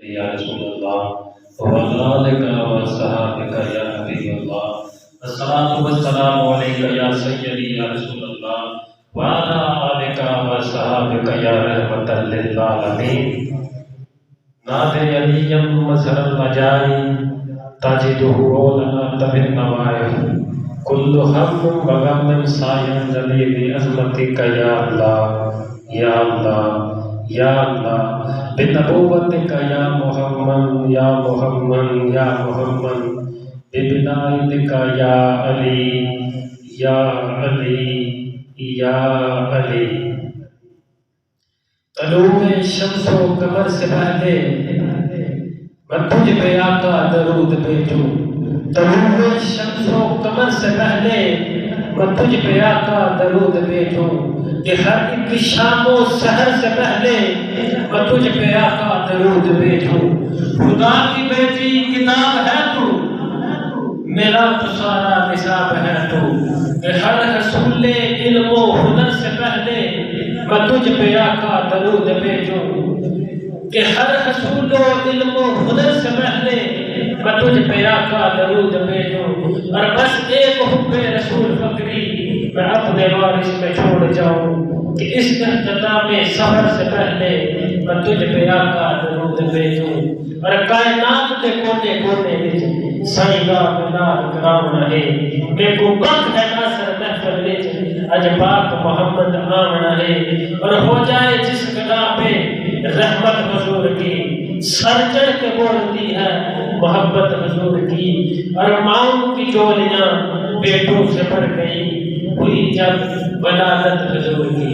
یا رسول اللہ وعلی آلک و صحابک یا حبیب اللہ الصلاۃ والسلام علیک یا سیدی یا رسول اللہ وعلی آلک و صحابک یا رحمت للعالمین نادے علیم مظہر المجاری تجدہ اولنا تب النوائف کل ہم و غم سائن ذلی بعظمتک یا اللہ یا اللہ یا اللہ بنبوتک یا محمد یا محمد یا محمد ببنائتک یا علی یا علی یا علی طلوع شمس و قمر سے پہلے میں تجھ پہ آقا درود بھیجوں طلوع شمس و قمر سے پہلے میں تجھ پہ آقا درود بھیجوں کہ ہر ایک شام و سحر سے پہلے میں تجھ پہ آقا درود بھیجوں خدا کی بیٹی کتاب ہے تو میرا تو سارا نصاب ہے تو کہ ہر رسول علم و ہنر سے پہلے میں تجھ پہ آقا درود بھیجوں کہ ہر رسول علم و ہنر سے پہلے میں تجھ پہ آقا درود بھیجوں اور بس ایک حب رسول فکری میں اپنے وارث میں چھوڑ جاؤں کہ اس اختتام سفر سے پہلے میں تجھ پہ آقا درود بھیجوں اور کائنات کے کونے کونے وچ سائیں دا ملاد کراؤں رہے میں کو وقت ہے ناصر محفل وچ اج پاک محمد آمنا ہے اور ہو جائے جس قدا پہ رحمت حضور کی سر چڑھ کے بولتی ہے محبت حضور کی اور ماؤں کی جولیاں بیٹوں سے بڑھ گئی ہوئی جب ولادت حضور کی